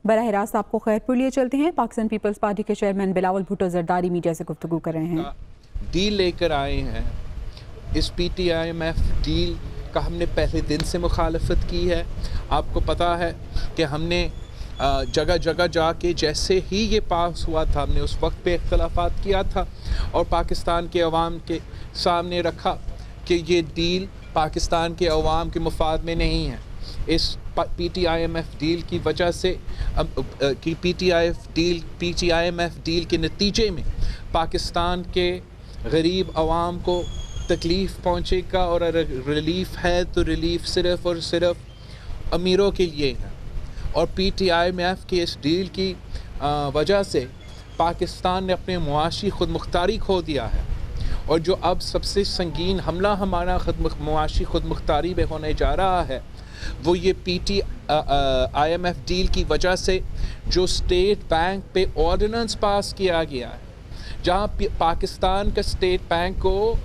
براہ راست آپ کو خیر پور لیے چلتے ہیں. پاکستان پیپلز پارٹی کے چیئرمین بلاول بھٹو زرداری میڈیا سے گفتگو کر رہے ہیں. ڈیل لے کر آئے ہیں. اس P T I M F deal کا ہم نے پہلے دن سے مخالفت کی ہے. آپ کو پتہ ہے کہ ہم نے جگہ جگہ جا کے جیسے ہی یہ پاس ہوا تھا ہم نے اس وقت پہ اختلافات کیا تھا اور پاکستان کے عوام کے سامنے رکھا کہ یہ ڈیل پاکستان کے عوام کے مفاد میں نہیں ہے. اس P T I M F deal کی وجہ سے P T I M F deal کے نتیجے میں پاکستان کے غریب عوام کو تکلیف پہنچے گا اور ریلیف ہے تو ریلیف صرف اور صرف امیروں کے لیے ہے. اور P T I M F کی اس ڈیل کی وجہ سے پاکستان نے اپنے معاشی خود مختاری کھو دیا ہے. اور جو اب سب سے سنگین حملہ ہمارا معاشی خود مختاری میں ہونے جا رہا ہے وہ یہ P T I M F deal کی وجہ سے جو اسٹیٹ بینک پہ آرڈیننس پاس کیا گیا ہے جہاں پاکستان کا اسٹیٹ بینک کو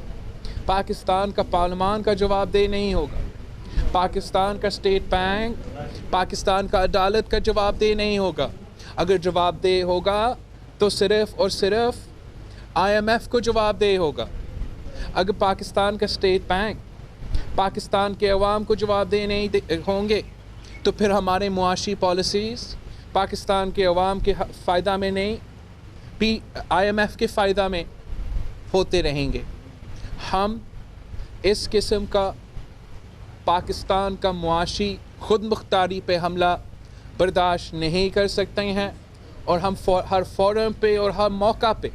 پاکستان کا پارلیمان کا جواب دہ نہیں ہوگا. پاکستان کا اسٹیٹ بینک پاکستان کا عدالت کا جواب دہ نہیں ہوگا. اگر جواب دہ ہوگا تو صرف اور صرف آئی ایم ایف کو جواب دہ ہوگا. اگر پاکستان کا اسٹیٹ بینک پاکستان کے عوام کو جواب دہ نہیں ہوں گے تو پھر ہمارے معاشی پالیسیز پاکستان کے عوام کے فائدہ میں نہیں آئی ایم ایف کے فائدہ میں ہوتے رہیں گے. ہم اس قسم کا پاکستان کا معاشی خود مختاری پہ حملہ برداشت نہیں کر سکتے ہیں اور ہم ہر فورم پہ اور ہر موقع پہ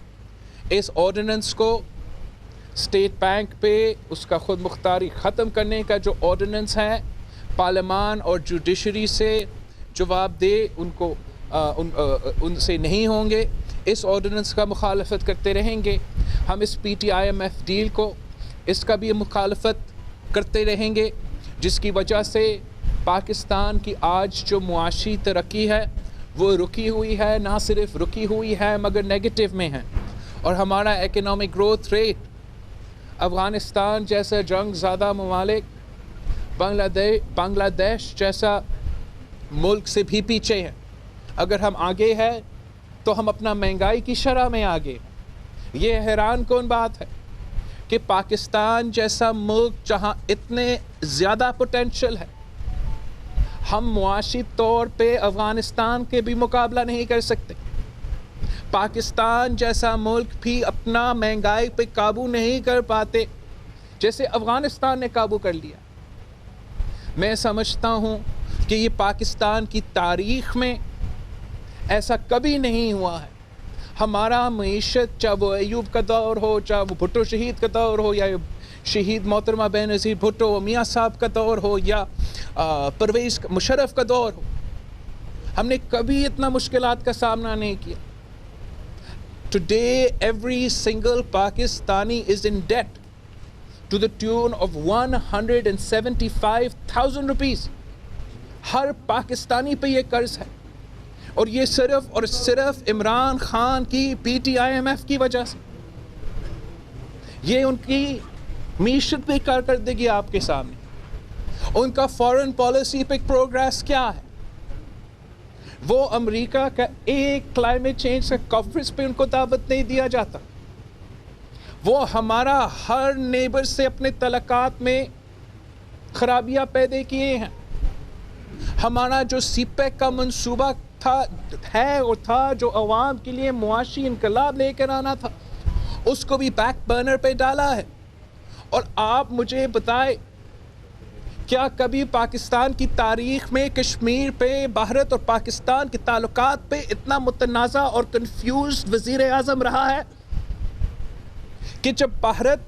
اس آرڈیننس کو اسٹیٹ بینک پہ اس کا خود مختاری ختم کرنے کا جو آرڈیننس ہے پارلیمان اور جوڈیشری سے جواب دے ان سے نہیں ہوں گے. اس آرڈیننس کا مخالفت کرتے رہیں گے. ہم اس P T I M F deal کو اس کا بھی مخالفت کرتے رہیں گے جس کی وجہ سے پاکستان کی آج جو معاشی ترقی ہے وہ رکی ہوئی ہے. نہ صرف رکی ہوئی ہے مگر نیگیٹو میں ہے. اور ہمارا اکنامک گروتھ ریٹ افغانستان جیسا جنگ زدہ ممالک بنگلہ دیش جیسا ملک سے بھی پیچھے ہے. اگر ہم آگے ہیں تو ہم اپنا مہنگائی کی شرح میں آگے. یہ حیران کن بات ہے کہ پاکستان جیسا ملک جہاں اتنے زیادہ پوٹینشل ہے ہم معاشی طور پہ افغانستان کے بھی مقابلہ نہیں کر سکتے. پاکستان جیسا ملک بھی اپنا مہنگائی پہ قابو نہیں کر پاتے جیسے افغانستان نے قابو کر لیا. میں سمجھتا ہوں کہ یہ پاکستان کی تاریخ میں ایسا کبھی نہیں ہوا ہے. ہمارا معیشت چاہے وہ ایوب کا دور ہو چاہے وہ بھٹو شہید کا دور ہو یا شہید محترمہ بے نظیر بھٹو میاں صاحب کا دور ہو یا پرویز مشرف کا دور ہو ہم نے کبھی اتنا مشکلات کا سامنا نہیں کیا. Today every single Pakistani is in debt to the tune of 175,000 rupees. ہر پاکستانی پہ یہ قرض ہے اور یہ صرف اور صرف عمران خان کی P T I M F کی وجہ سے. یہ ان کی معیشت پہ کارکردگی آپ کے سامنے. ان کا فارن پالیسی پہ پروگریس کیا ہے. وہ امریکہ کا ایک کلائمیٹ چینج کا کانفرنس پہ ان کو دعوت نہیں دیا جاتا. وہ ہمارا ہر نیبر سے اپنے تعلقات میں خرابیاں پیدا کیے ہیں. ہمارا جو سی پیک کا منصوبہ ہے اور تھا جو عوام کے لیے معاشی انقلاب لے کر آنا تھا اس کو بھی بیک برنر پہ ڈالا ہے. اور آپ مجھے بتائیں کیا کبھی پاکستان کی تاریخ میں کشمیر پہ بھارت اور پاکستان کے تعلقات پہ اتنا متنازع اور کنفیوزڈ وزیر اعظم رہا ہے کہ جب بھارت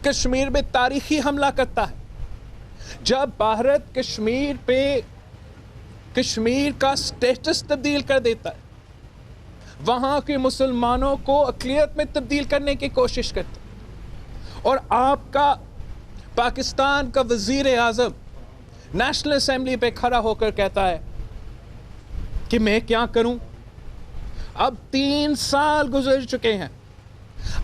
کشمیر میں تاریخی حملہ کرتا ہے جب بھارت کشمیر پہ کشمیر کا سٹیٹس تبدیل کر دیتا ہے وہاں کے مسلمانوں کو اقلیت میں تبدیل کرنے کی کوشش کرتا ہے اور آپ کا پاکستان کا وزیر اعظم نیشنل اسمبلی پہ کھڑا ہو کر کہتا ہے کہ میں کیا کروں. اب 3 سال گزر چکے ہیں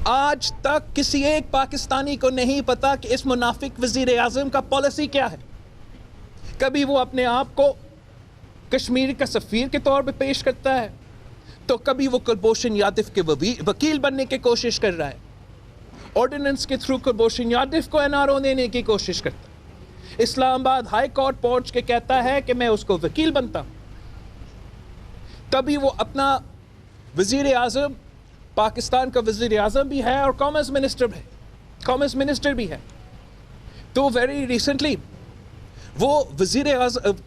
آج تک کسی ایک پاکستانی کو نہیں پتا کہ اس منافق وزیر اعظم کا پالیسی کیا ہے. کبھی وہ اپنے آپ کو کشمیر کا سفیر کے طور پہ پیش کرتا ہے تو کبھی وہ کلبھوشن یادو کے وکیل بننے کی کوشش کر رہا ہے، آرڈیننس کے تھرو کلبھوشن یادو کو NRO دینے کی کوشش کرتا ہے، اسلام آباد ہائی کورٹ پہنچ کے کہتا ہے کہ میں اس کو وکیل بنتا ہوں، تبھی وہ اپنا وزیر اعظم، پاکستان کا وزیر اعظم بھی ہے اور کامرس منسٹر بھی ہے، تو ویری ریسنٹلی وہ وزیر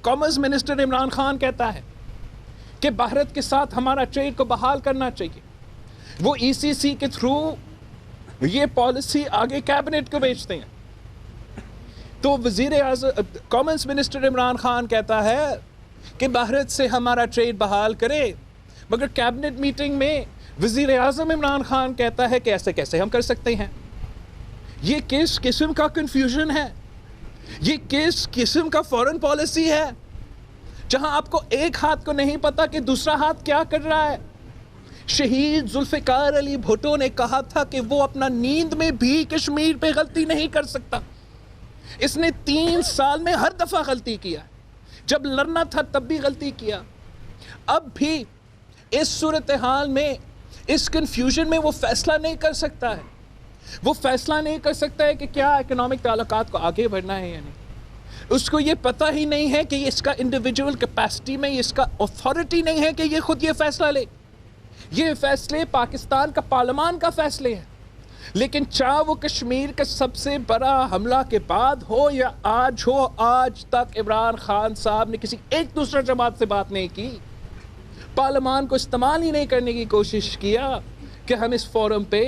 کامرس منسٹر عمران خان کہتا ہے کہ بھارت کے ساتھ ہمارا ٹریڈ کو بحال کرنا چاہیے، وہ ECC کے تھرو یہ پالیسی آگے کیبنٹ کو بھیجتے ہیں، تو وزیر کامرس منسٹر عمران خان کہتا ہے کہ بھارت سے ہمارا ٹریڈ بحال کرے، مگر کیبنٹ میٹنگ میں وزیر اعظم عمران خان کہتا ہے کہ ایسے کیسے ہم کر سکتے ہیں۔ یہ کس قسم کا کنفیوژن ہے، یہ کس قسم کا فورن پالیسی ہے جہاں آپ کو ایک ہاتھ کو نہیں پتا کہ دوسرا ہاتھ کیا کر رہا ہے۔ شہید ذوالفقار علی بھٹو نے کہا تھا کہ وہ اپنا نیند میں بھی کشمیر پہ غلطی نہیں کر سکتا، اس نے 3 سال میں ہر دفعہ غلطی کیا، جب لڑنا تھا تب بھی غلطی کیا، اب بھی اس صورتحال میں، اس کنفیوژن میں وہ فیصلہ نہیں کر سکتا ہے، وہ فیصلہ نہیں کر سکتا ہے کہ کیا اکنامک تعلقات کو آگے بڑھنا ہے یا نہیں، اس کو یہ پتہ ہی نہیں ہے کہ اس کا انڈیویجول کیپیسٹی میں اس کا اتھارٹی نہیں ہے کہ یہ خود یہ فیصلہ لے، یہ فیصلے پاکستان کا پارلیمان کا فیصلے ہیں، لیکن چاہے وہ کشمیر کا سب سے بڑا حملہ کے بعد ہو یا آج ہو، آج تک عمران خان صاحب نے کسی ایک دوسرے جماعت سے بات نہیں کی، پارلیمان کو استعمال ہی نہیں کرنے کی کوشش کیا کہ ہم اس فورم پہ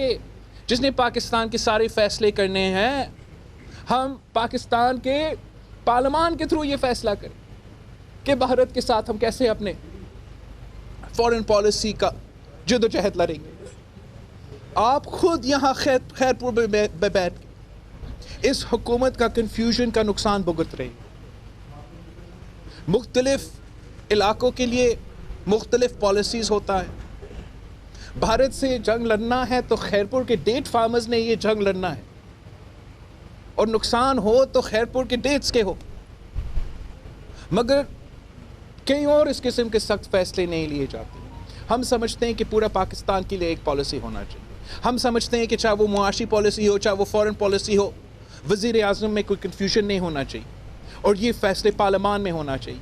جس نے پاکستان کے سارے فیصلے کرنے ہیں، ہم پاکستان کے پارلیمان کے تھرو یہ فیصلہ کریں کہ بھارت کے ساتھ ہم کیسے اپنے فورن پالیسی کا جدوجہد لڑیں گے۔ آپ خود یہاں خیرپور میں بیٹھ کے اس حکومت کا کنفیوژن کا نقصان بھگت رہے ہیں، مختلف علاقوں کے لیے مختلف پالیسیز ہوتا ہے، بھارت سے جنگ لڑنا ہے تو خیرپور کے ڈیٹ فارمرز نے یہ جنگ لڑنا ہے، اور نقصان ہو تو خیرپور کے ڈیٹس کے ہو، مگر کئی اور اس قسم کے سخت فیصلے نہیں لیے جاتے۔ ہم سمجھتے ہیں کہ پورا پاکستان کے لیے ایک پالیسی ہونا چاہیے، ہم سمجھتے ہیں کہ چاہے وہ معاشی پالیسی ہو، چاہے وہ فورن پالیسی ہو، وزیر اعظم میں کوئی کنفیوژن نہیں ہونا چاہیے اور یہ فیصلے پارلیمان میں ہونا چاہیے،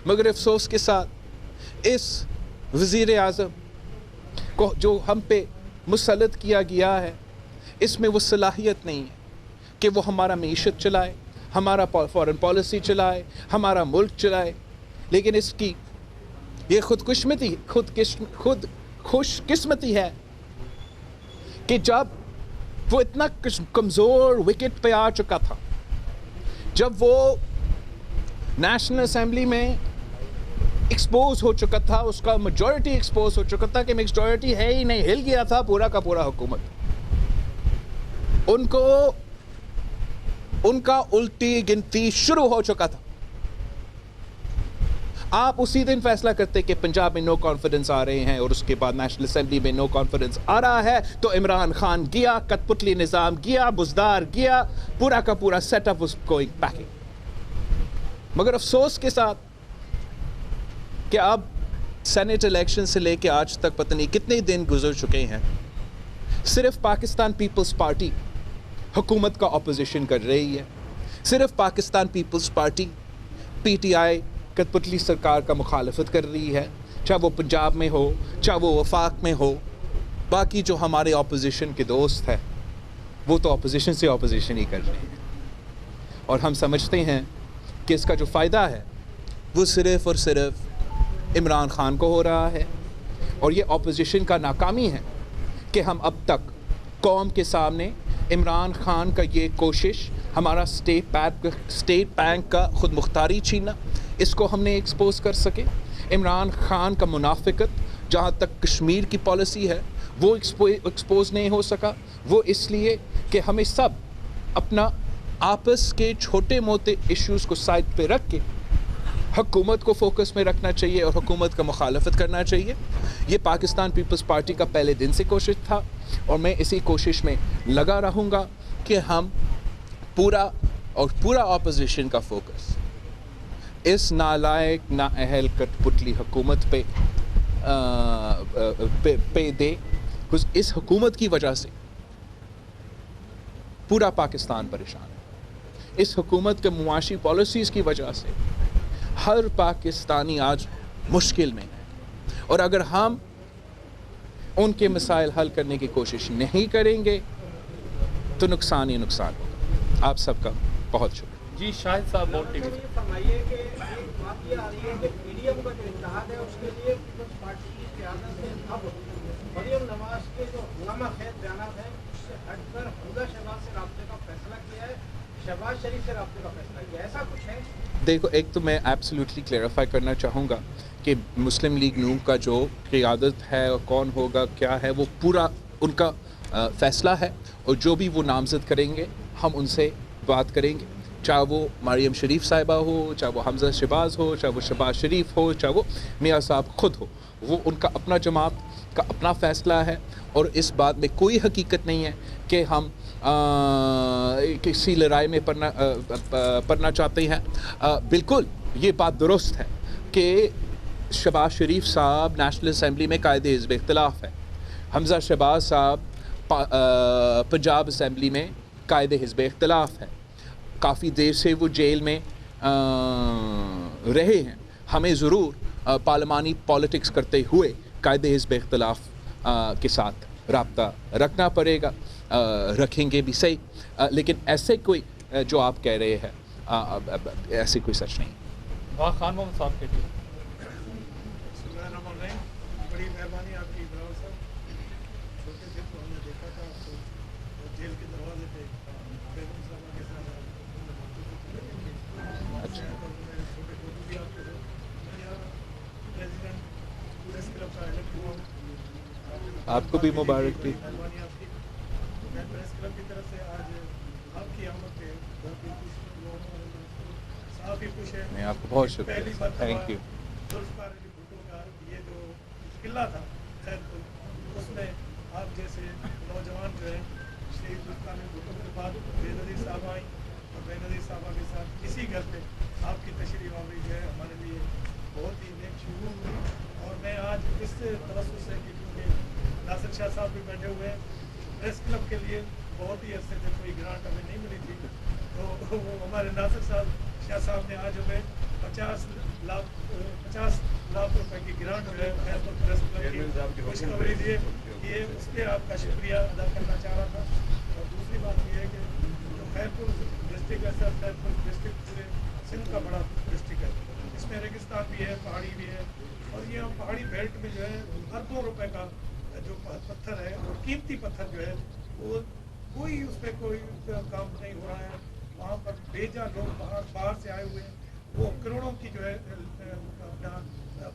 مگر افسوس کے ساتھ اس وزیر اعظم کو جو ہم پہ مسلط کیا گیا ہے، اس میں وہ صلاحیت نہیں ہے کہ وہ ہمارا معیشت چلائے، ہمارا فورن پالیسی چلائے، ہمارا ملک چلائے، لیکن اس کی یہ خود خوش قسمتی ہے کہ جب وہ اتنا کمزور وکٹ پہ آ چکا تھا، جب وہ نیشنل اسمبلی میں ایکسپوز ہو چکا تھا، اس کا میجورٹی ایکسپوز ہو چکا تھا کہ میجورٹی ہے ہی نہیں، ہل گیا تھا پورا کا پورا حکومت، ان کا الٹی گنتی شروع ہو چکا تھا۔ آپ اسی دن فیصلہ کرتے کہ پنجاب میں نو کانفیڈنس آ رہے ہیں اور اس کے بعد نیشنل اسمبلی میں نو کانفیڈنس آ رہا ہے تو عمران خان گیا، کٹ پتلی نظام گیا، بزدار گیا، پورا کا پورا set up was going back. مگر افسوس کے ساتھ کہ اب سینٹ الیکشن سے لے کے آج تک پتہ نہیں کتنے دن گزر چکے ہیں، صرف پاکستان پیپلز پارٹی حکومت کا اپوزیشن کر رہی ہے، صرف پاکستان پیپلز پارٹی PTI کٹ پتلی سرکار کا مخالفت کر رہی ہے، چاہے وہ پنجاب میں ہو، چاہے وہ وفاق میں ہو، باقی جو ہمارے اپوزیشن کے دوست ہیں وہ تو اپوزیشن سے اپوزیشن ہی کر رہے ہیں، اور ہم سمجھتے ہیں کہ اس کا جو فائدہ ہے وہ صرف اور صرف عمران خان کو ہو رہا ہے، اور یہ اپوزیشن کا ناکامی ہے کہ ہم اب تک قوم کے سامنے عمران خان کا یہ کوشش، ہمارا اسٹیٹ بینک کا خود مختاری چھیننا، اس کو ہم نے ایکسپوز کر سکے۔ عمران خان کا منافقت جہاں تک کشمیر کی پالیسی ہے وہ ایکسپوز نہیں ہو سکا، وہ اس لیے کہ ہمیں سب اپنا آپس کے چھوٹے موٹے ایشوز کو سائڈ پہ رکھ کے حکومت کو فوکس میں رکھنا چاہیے اور حکومت کا مخالفت کرنا چاہیے۔ یہ پاکستان پیپلز پارٹی کا پہلے دن سے کوشش تھا اور میں اسی کوشش میں لگا رہوں گا کہ ہم پورا اپوزیشن کا فوکس اس نالائق نااہل کٹپٹلی حکومت پہ دے. اس حکومت کی وجہ سے پورا پاکستان پریشان ہے. اس حکومت کے معاشی پالیسیز کی وجہ سے ہر پاکستانی آج مشکل میں ہے، اور اگر ہم ان کے مسائل حل کرنے کی کوشش نہیں کریں گے تو نقصان ہی نقصان ہوگا. آپ سب کا بہت شکریہ. جی شاہد صاحب بہت ٹی وی سے. فرمائیے کہ ایک بات یہ آ رہی ہے کہ پی ڈی ایم کا جو اتحاد ہے اس کے لیے پیپلز پارٹی کی قیادت سے اب مریم نواز کے جو ہنگامہ خیز بیانات ہیں اس سے ہٹ کر حمزہ شہباز سے رابطے کا فیصلہ کیا ہے، شہباز شریف سے رابطے کا فیصلہ کیا ہے، ایسا کچھ ہے؟ دیکھو، ایک تو میں ایبسلیوٹلی کلیئرفائی کرنا چاہوں گا کہ مسلم لیگ نون کا جو قیادت ہے اور کون ہوگا کیا ہے وہ پورا ان کا فیصلہ ہے، اور جو بھی وہ نامزد کریں گے ہم ان سے بات کریں گے، چاہے وہ مریم شریف صاحبہ ہو، چاہے وہ حمزہ شہباز ہو، چاہے وہ شہباز شریف ہو، چاہے وہ میاں صاحب خود ہو. وہ ان کا اپنا جماعت کا اپنا فیصلہ ہے، اور اس بات میں کوئی حقیقت نہیں ہے کہ ہم کسی لڑائی میں پڑنا چاہتے ہیں. بالکل یہ بات درست ہے کہ شہباز شریف صاحب نیشنل اسمبلی میں قائد حزب اختلاف ہے، حمزہ شہباز صاحب پنجاب اسمبلی میں قائد حزب اختلاف ہے. کافی دیر سے وہ جیل میں رہے ہیں. ہمیں ضرور پارلیمانی پالیٹکس کرتے ہوئے قائد حزب اختلاف کے ساتھ رابطہ رکھنا پڑے گا. رکھیں گے بھی صحیح، لیکن ایسے کوئی جو آپ کہہ رہے ہیں ایسے کوئی سچ نہیں. خان محمد صاحب کے لیے. بڑی مہربانی آپ کی براؤ صاحب. چھوٹے تھے تو ہم نے دیکھا تھا آپ کو جیل کے دروازے پہ بیگم صاحبہ کے ساتھ چھوٹے فوٹو بھی آپ کو پریزیڈنٹ پریس کلب کا الیکٹ ہوا. آپ کو بھی مبارک بھی. مہربانی آپ کی. میں پریس کلب کی طرف سے آج آپ کی آمد پہ بہت ہی خوش ہوں. صاحب بھی خوش ہے. میں آپ کو بہت پہلی شکریہ. مرتبہ تھینک یو. ذوالفقار علی بھٹو کا یہ جو قلعہ تھا خیر پور، اس میں آپ جیسے نوجوان جو ہیں شہید ذوالفقار علی بھٹو کے بعد بے نظیر صاحب آئیں، اور بے نظیر صاحبہ کے ساتھ اسی گھر پہ آپ کی تشریف آوری جو ہے ہمارے لیے بہت ہی نیک شگون ہوئی. اور میں آج اس توسط سے کہ کیونکہ ناصر شاہ صاحب بھی بیٹھے ہوئے ہیں، پریس کلب کے لیے بہت ہی عرصے سے کوئی گرانٹ ہمیں نہیں ملی تھی، تو وہ ہمارے ناصر شاہ صاحب نے آج ہمیں 50 لاکھ روپے کی گرانٹ جو ہے خیر پور پریس کلب کی خوشخبری دیے. یہ اس پہ آپ کا شکریہ ادا کرنا چاہ رہا تھا. اور دوسری بات یہ ہے کہ جو خیر پور ڈسٹرکٹ ہے سر، خیر پور ڈسٹرکٹ پورے سندھ کا بڑا ڈسٹرکٹ ہے. اس میں ریگستان بھی ہے، پہاڑی بھی ہے، اور یہ پہاڑی بیلٹ میں جو ہے اربوں روپے کا جو پتھر ہے اور قیمتی پتھر جو ہے وہ کوئی اس پہ کوئی کام نہیں ہو رہا ہے. وہاں پر بیجا لوگ باہر سے آئے ہوئے ہیں، وہ کروڑوں کی جو ہے اپنا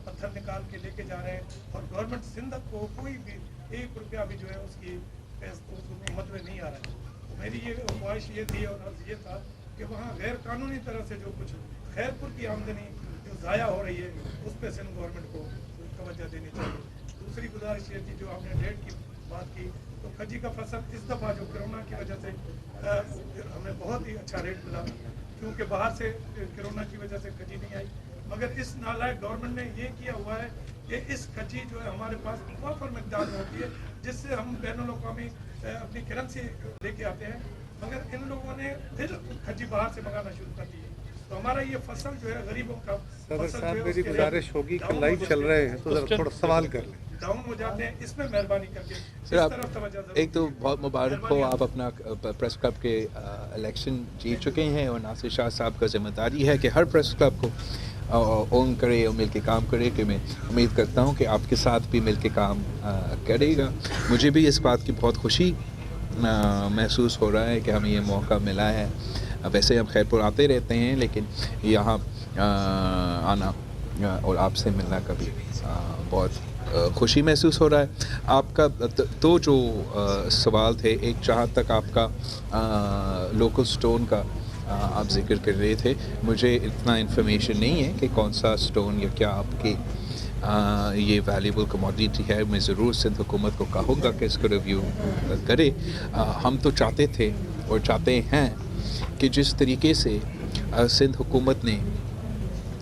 پتھر نکال کے لے کے جا رہے ہیں، اور گورنمنٹ سندھ کو کوئی بھی 1 روپیہ بھی جو ہے اس کی حکومت میں نہیں آ رہا ہے. میری یہ خواہش یہ تھی اور عرض یہ تھا کہ وہاں غیر قانونی طرح سے جو کچھ خیر پور کی آمدنی جو ضائع ہو رہی ہے اس پہ سندھ گورنمنٹ کو توجہ دینی چاہیے. دوسری گزارش یہ تھی جو آپ نے ڈیٹ کی بات کی، تو کھجی کا فصل اس دفعہ جو کرونا کی وجہ سے ہمیں بہت ہی اچھا ریٹ ملا، کیونکہ باہر سے کرونا کی وجہ سے کھجی نہیں آئی. مگر اس نالائق گورنمنٹ نے یہ کیا ہوا ہے کہ اس کھجی جو ہے ہمارے پاس وافر مقدار میں ہوتی ہے، جس سے ہم بین الاقوامی اپنی کرنسی لے کے آتے ہیں، مگر ان لوگوں نے پھر کھجی باہر سے منگانا شروع کر دی ہے. تو ہمارا یہ فصل جو ہے غریبوں کا صدر صاحب میری گزارش ہوگی کہ لائیو چل رہے ہیں تو ذرا تھوڑا سوال کر لیں. ڈاؤن ہو جاتے ہیں، اس میں مہربانی کر کے سر آپ ایک تو بہت مبارک ہو، آپ اپنا پریس کلب کے الیکشن جیت چکے ہیں، اور ناصر شاہ صاحب کا ذمہ داری ہے کہ ہر پریس کلب کو اون کرے اور مل کے کام کرے. کہ میں امید کرتا ہوں کہ آپ کے ساتھ بھی مل کے کام کرے گا. مجھے بھی اس بات کی بہت خوشی محسوس ہو رہا ہے کہ ہمیں یہ موقع ملا ہے. ویسے ہم خیر پور آتے رہتے ہیں، لیکن یہاں آنا اور آپ سے ملنا کبھی بہت خوشی محسوس ہو رہا ہے. آپ کا دو جو سوال تھے، ایک جہاں تک آپ کا لوکل سٹون کا آپ ذکر کر رہے تھے، مجھے اتنا انفارمیشن نہیں ہے کہ کون سا سٹون یا کیا آپ کی یہ ویلیبل کموڈیٹی ہے. میں ضرور سندھ حکومت کو کہوں گا کہ اس کو ریویو کرے. ہم تو چاہتے تھے اور چاہتے ہیں کہ جس طریقے سے سندھ حکومت نے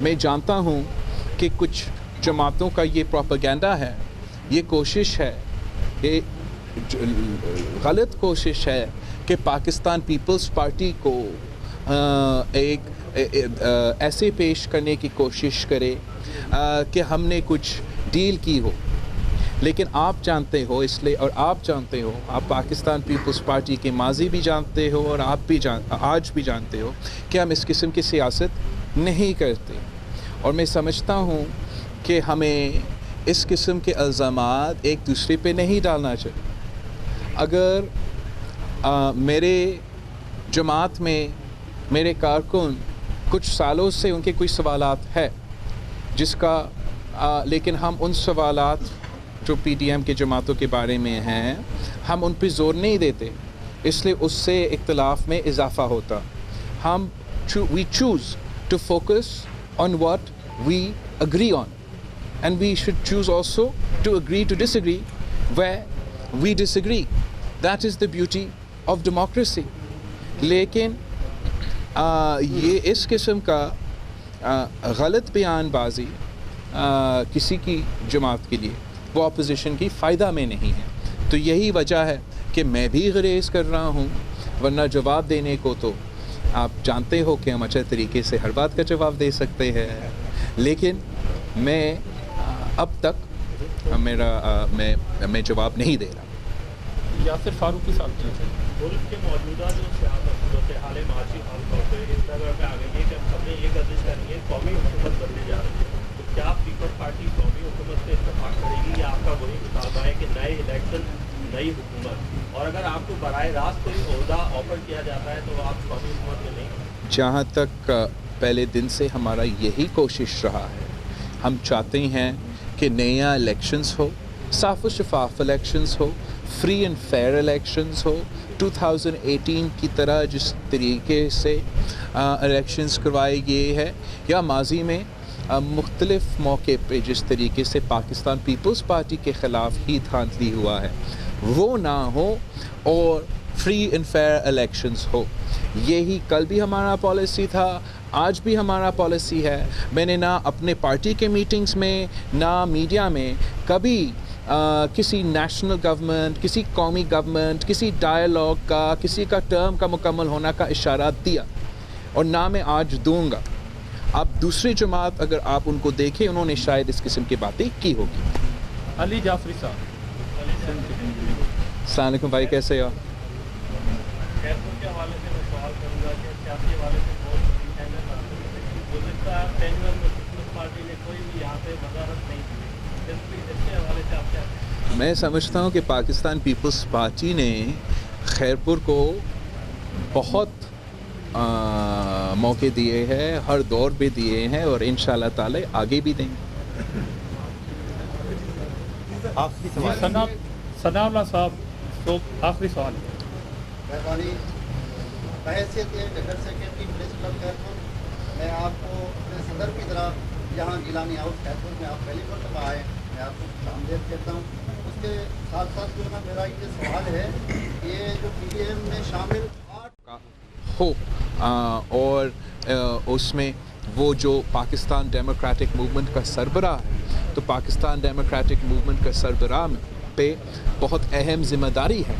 میں جانتا ہوں کہ کچھ جماعتوں کا یہ پروپیگنڈا ہے، یہ کوشش ہے، یہ غلط کوشش ہے کہ پاکستان پیپلز پارٹی کو ایک ایسے پیش کرنے کی کوشش کرے کہ ہم نے کچھ ڈیل کی ہو. لیکن آپ جانتے ہو، اس لیے، اور آپ جانتے ہو، آپ پاکستان پیپلز پارٹی کے ماضی بھی جانتے ہو اور آپ بھی آج بھی جانتے ہو کہ ہم اس قسم کی سیاست نہیں کرتے. اور میں سمجھتا ہوں کہ ہمیں اس قسم کے الزامات ایک دوسرے پہ نہیں ڈالنا چاہیے. اگر میرے جماعت میں میرے کارکن کچھ سالوں سے ان کے کوئی سوالات ہے جس کا لیکن ہم ان سوالات جو پی ڈی ایم کے جماعتوں کے بارے میں ہیں ہم ان پہ زور نہیں دیتے، اس لیے اس سے اختلاف میں اضافہ ہوتا. ہم we choose to focus on what we agree on, and we should choose also to agree to disagree where we disagree. That is the beauty of democracy. لیکن یہ اس قسم کا غلط بیان بازی کسی کی جماعت کے لیے وہ اپوزیشن کی فائدہ میں نہیں ہے. تو یہی وجہ ہے کہ میں بھی گریز کر رہا ہوں، ورنہ جواب دینے کو تو آپ جانتے ہو کہ ہم اچھے طریقے سے ہر بات کا جواب دے سکتے ہیں. لیکن میں اب تک میں جواب نہیں دے رہا. یاسر فاروقی صاحب جی، ملک کے موجودہ جو صورتحال معاشی خاص طور پہ اس طرح پہ آ گئی ہے کہ ہم نے یہ گردش کرنی ہے، قومی حکومت بننے جا رہی ہے، تو کیا پیپلز پارٹی قومی حکومت سے اتفاق کرے گی یا آپ کا وہی مطالبہ ہے کہ نئے الیکشن نئی حکومت، اور اگر آپ کو براہ راست کوئی عہدہ آفر کیا جاتا ہے تو آپ قومی حکومت میں نہیں؟ جہاں تک پہلے دن سے ہمارا یہی کوشش رہا ہے، ہم چاہتے ہیں کہ نیا الیکشنز ہو، صاف و شفاف الیکشنز ہو، فری اینڈ فیئر الیکشنز ہو. 2018 کی طرح جس طریقے سے الیکشنز کروائے گئے ہیں یا ماضی میں مختلف موقع پہ جس طریقے سے پاکستان پیپلز پارٹی کے خلاف ہی دھاندلی ہوا ہے وہ نہ ہو اور فری اینڈ فیئر الیکشنز ہو. یہی کل بھی ہمارا پالیسی تھا، آج بھی ہمارا پالیسی ہے. میں نے نہ اپنے پارٹی کے میٹنگز میں نہ میڈیا میں کبھی کسی نیشنل گورنمنٹ، کسی قومی گورنمنٹ، کسی ڈائیلاگ کا، کسی کا ٹرم کا مکمل ہونا کا اشارہ دیا، اور نہ میں آج دوں گا. اب دوسری جماعت اگر آپ ان کو دیکھیں انہوں نے شاید اس قسم کی باتیں کی ہوگی. علی جعفری صاحب. السلام علیکم بھائی، کیسے ہو؟ کے حوالے سے میں سوال کروں گا کہ سیاسی حوالے سے بہت بڑی اہمیت گزشتہ ٹینور میں پیپلز پارٹی نے کوئی بھی یہاں پہ وزارت نہیں کی. اس کے حوالے سے آپ کیا کہتے ہیں؟ میں سمجھتا ہوں کہ پاکستان پیپلز پارٹی نے خیرپور کو بہت موقع دیے ہیں، ہر دور پہ دیے ہیں، اور انشاءاللہ تعالی آگے بھی دیں گے. ثناء اللہ صاحب، تو آخری سوال. مہربانی، بحیثیت ڈگر سیکرٹری پریس کلب خیرپور، میں آپ کو اپنے صدر کی طرح یہاں گیلانی ہاؤس خیرپور میں آپ پہلی مرتبہ آئے، میں آپ کو خوش آمدید کہتا ہوں. اس کے ساتھ ساتھ جو ہے میرا یہ سوال ہے، یہ جو پی ڈی ایم میں شامل ہو اور اس میں وہ جو پاکستان ڈیموکریٹک موومنٹ کا سربراہ ہے، تو پاکستان ڈیموکریٹک موومنٹ کا سربراہ پہ بہت اہم ذمہ داری ہے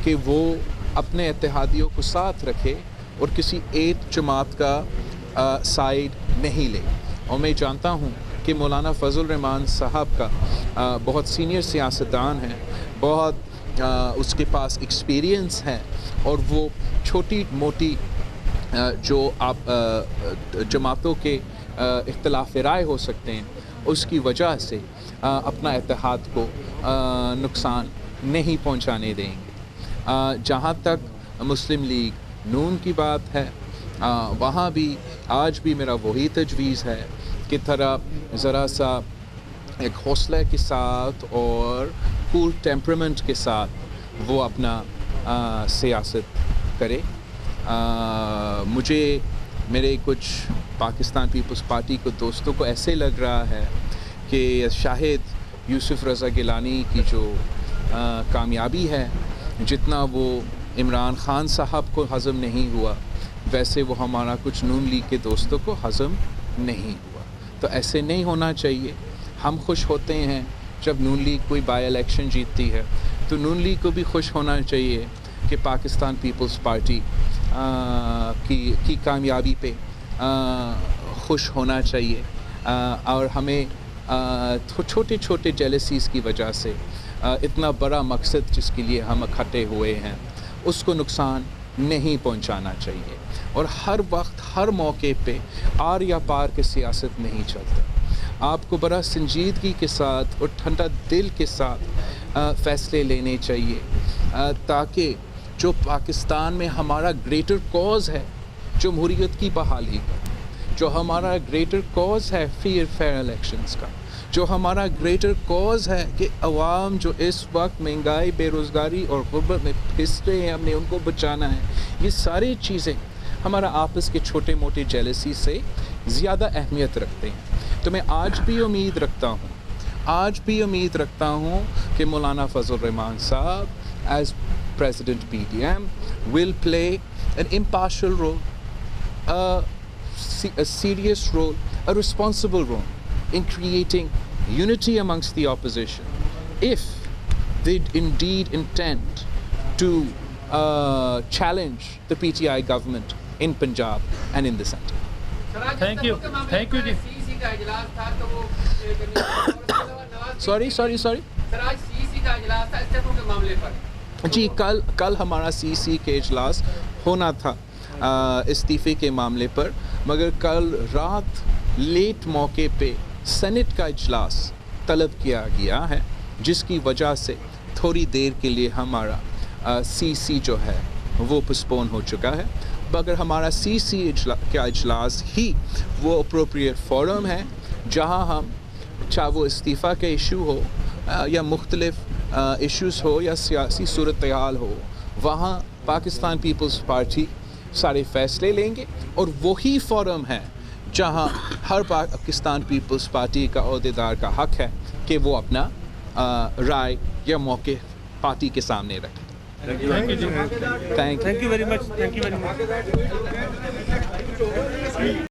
کہ وہ اپنے اتحادیوں کو ساتھ رکھے اور کسی ایک جماعت کا سائیڈ نہیں لے. اور میں جانتا ہوں کہ مولانا فضل الرحمان صاحب کا بہت سینئر سیاستدان ہیں، بہت اس کے پاس ایکسپیرینس ہے، اور وہ چھوٹی موٹی جو آپ جماعتوں کے اختلاف رائے ہو سکتے ہیں اس کی وجہ سے اپنا اتحاد کو نقصان نہیں پہنچانے دیں گے. جہاں تک مسلم لیگ نون کی بات ہے، وہاں بھی آج بھی میرا وہی تجویز ہے کہ ذرا سا ایک حوصلے کے ساتھ اور کول ٹیمپرمنٹ کے ساتھ وہ اپنا سیاست کرے. مجھے میرے کچھ پاکستان پیپلز پارٹی کو دوستوں کو ایسے لگ رہا ہے کہ شاہد یوسف رضا گیلانی کی جو کامیابی ہے، جتنا وہ عمران خان صاحب کو ہضم نہیں ہوا، ویسے وہ ہمارا کچھ نون لیگ کے دوستوں کو ہضم نہیں ہوا. تو ایسے نہیں ہونا چاہیے. ہم خوش ہوتے ہیں جب نون لیگ کوئی بائی الیکشن جیتتی ہے, تو نون لیگ کو بھی خوش ہونا چاہیے کہ پاکستان پیپلز پارٹی کی کامیابی پہ خوش ہونا چاہیے. اور ہمیں چھوٹے چھوٹے جیلسیز کی وجہ سے اتنا بڑا مقصد جس کے لیے ہم اکٹھے ہوئے ہیں اس کو نقصان نہیں پہنچانا چاہیے. اور ہر وقت ہر موقع پہ آر یا پار کی سیاست نہیں چلتا. آپ کو بڑا سنجیدگی کے ساتھ اور ٹھنڈا دل کے ساتھ فیصلے لینے چاہیے, تاکہ جو پاکستان میں ہمارا گریٹر کاز ہے جمہوریت کی بحالی کا, جو ہمارا گریٹر کاز ہے فیئر الیکشنز کا, جو ہمارا گریٹر کاز ہے کہ عوام جو اس وقت مہنگائی, بے روزگاری اور غربت میں پھنس رہے ہیں, ہم نے ان کو بچانا ہے. یہ ساری چیزیں ہمارا آپس کے چھوٹے موٹے جیلسی سے زیادہ اہمیت رکھتے ہیں. تو میں آج بھی امید رکھتا ہوں کہ مولانا فضل الرحمان صاحب as President PDM will play an impartial role, a serious role, a responsible role in creating unity amongst the opposition if they indeed intend to challenge the PTI government in Punjab and in the centre. Thank you ji. Sorry. جی کل ہمارا سی سی کے اجلاس ہونا تھا استعفے کے معاملے پر, مگر کل رات لیٹ موقع پہ سینٹ کا اجلاس طلب کیا گیا ہے, جس کی وجہ سے تھوڑی دیر کے لیے ہمارا سی سی جو ہے وہ پسپون ہو چکا ہے. مگر ہمارا سی سی کا اجلاس ہی وہ اپروپریٹ فورم ہے جہاں ہم, چاہے وہ استعفیٰ کا ایشو ہو یا مختلف ایشوز ہو یا سیاسی صورتحال ہو, وہاں پاکستان پیپلز پارٹی سارے فیصلے لیں گے. اور وہی فورم ہے جہاں ہر پاکستان پیپلز پارٹی کا عہدیدار کا حق ہے کہ وہ اپنا رائے یا موقع پارٹی کے سامنے رکھے. Thank you very much.